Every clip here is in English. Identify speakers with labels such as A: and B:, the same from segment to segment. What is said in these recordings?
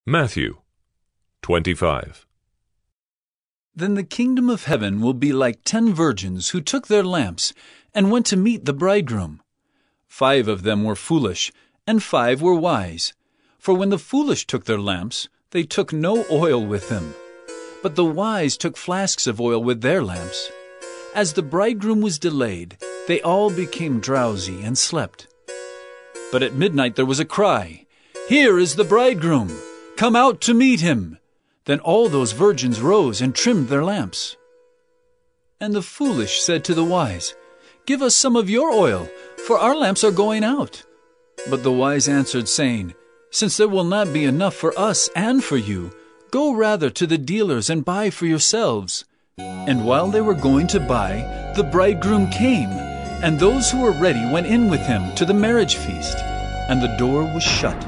A: Matthew 25.
B: Then the kingdom of heaven will be like 10 virgins who took their lamps and went to meet the bridegroom. 5 of them were foolish, and 5 were wise. For when the foolish took their lamps, they took no oil with them. But the wise took flasks of oil with their lamps. As the bridegroom was delayed, they all became drowsy and slept. But at midnight there was a cry, "Here is the bridegroom! Come out to meet him!" Then all those virgins rose and trimmed their lamps. And the foolish said to the wise, "Give us some of your oil, for our lamps are going out." But the wise answered, saying, "Since there will not be enough for us and for you, go rather to the dealers and buy for yourselves." And while they were going to buy, the bridegroom came, and those who were ready went in with him to the marriage feast, and the door was shut.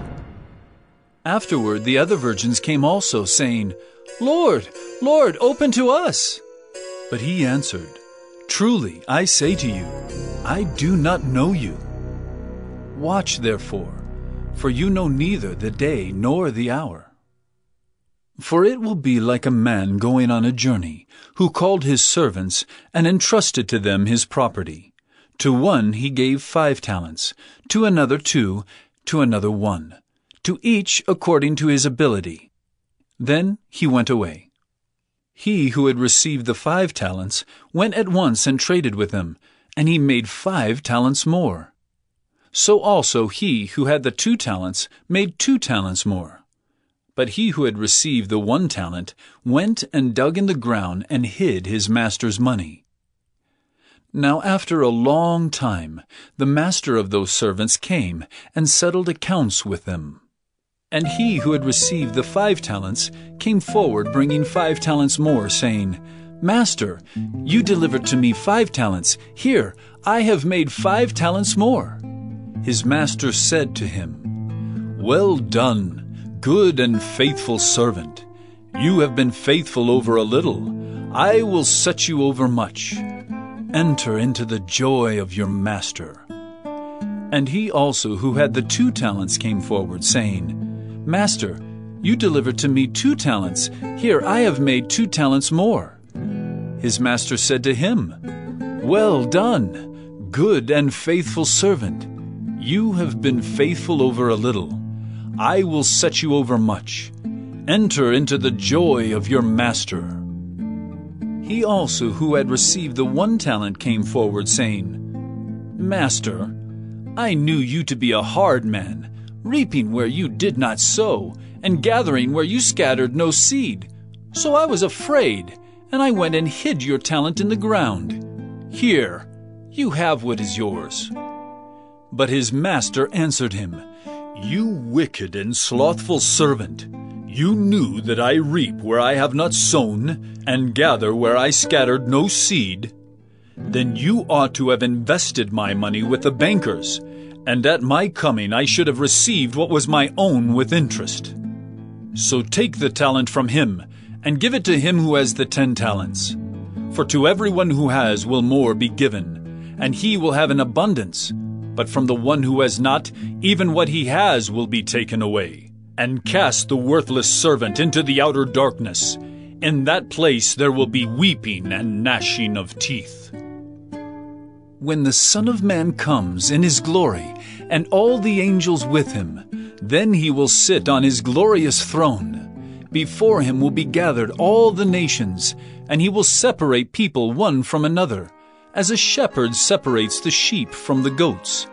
B: Afterward the other virgins came also, saying, "Lord, Lord, open to us." But he answered, "Truly I say to you, I do not know you. Watch therefore, for you know neither the day nor the hour. For it will be like a man going on a journey, who called his servants and entrusted to them his property. To one he gave 5 talents, to another 2, to another 1, to each according to his ability. Then he went away. He who had received the 5 talents went at once and traded with them, and he made 5 talents more. So also he who had the 2 talents made 2 talents more. But he who had received the 1 talent went and dug in the ground and hid his master's money. Now after a long time the master of those servants came and settled accounts with them. And he who had received the 5 talents came forward bringing 5 talents more, saying, "Master, you delivered to me 5 talents. Here, I have made 5 talents more." His master said to him, "Well done, good and faithful servant. You have been faithful over a little. I will set you over much. Enter into the joy of your master." And he also who had the 2 talents came forward, saying, "Master, you delivered to me 2 talents. Here I have made 2 talents more." His master said to him, "Well done, good and faithful servant. You have been faithful over a little. I will set you over much. Enter into the joy of your master." He also who had received the 1 talent came forward, saying, "Master, I knew you to be a hard man, reaping where you did not sow, and gathering where you scattered no seed. So I was afraid, and I went and hid your talent in the ground. Here, you have what is yours." But his master answered him, "You wicked and slothful servant, you knew that I reap where I have not sown, and gather where I scattered no seed. Then you ought to have invested my money with the bankers, and at my coming I should have received what was my own with interest. So take the talent from him, and give it to him who has the 10 talents. For to everyone who has will more be given, and he will have an abundance. But from the one who has not, even what he has will be taken away. And cast the worthless servant into the outer darkness. In that place there will be weeping and gnashing of teeth. When the Son of Man comes in his glory, and all the angels with him, then he will sit on his glorious throne. Before him will be gathered all the nations, and he will separate people one from another, as a shepherd separates the sheep from the goats.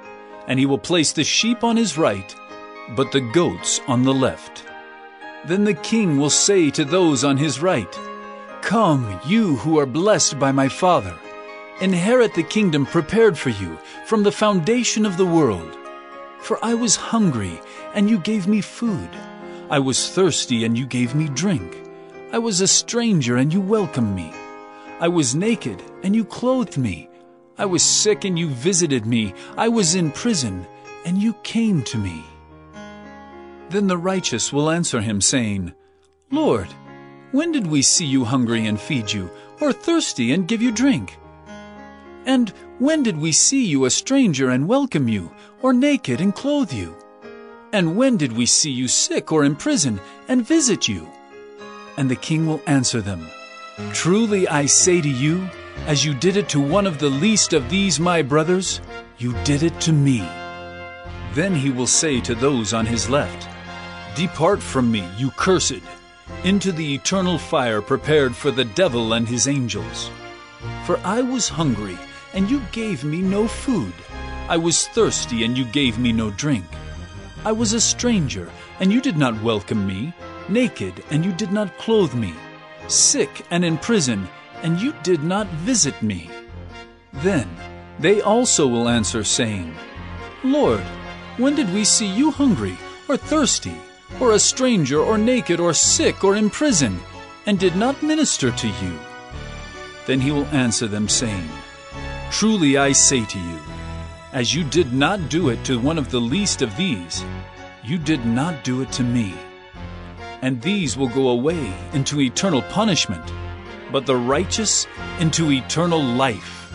B: And he will place the sheep on his right, but the goats on the left. Then the king will say to those on his right, "Come, you who are blessed by my Father. Inherit the kingdom prepared for you from the foundation of the world. For I was hungry, and you gave me food. I was thirsty, and you gave me drink. I was a stranger, and you welcomed me. I was naked, and you clothed me. I was sick, and you visited me. I was in prison, and you came to me." Then the righteous will answer him, saying, "Lord, when did we see you hungry and feed you, or thirsty and give you drink? And when did we see you a stranger and welcome you, or naked and clothe you? And when did we see you sick or in prison and visit you?" And the king will answer them, "Truly I say to you, as you did it to one of the least of these my brothers, you did it to me." Then he will say to those on his left, "Depart from me, you cursed, into the eternal fire prepared for the devil and his angels. For I was hungry, and you gave me no food. I was thirsty, and you gave me no drink. I was a stranger, and you did not welcome me, naked, and you did not clothe me, sick and in prison, and you did not visit me." Then they also will answer, saying, "Lord, when did we see you hungry, or thirsty, or a stranger, or naked, or sick, or in prison, and did not minister to you?" Then he will answer them, saying, "Truly I say to you, as you did not do it to one of the least of these, you did not do it to me." And these will go away into eternal punishment, but the righteous into eternal life.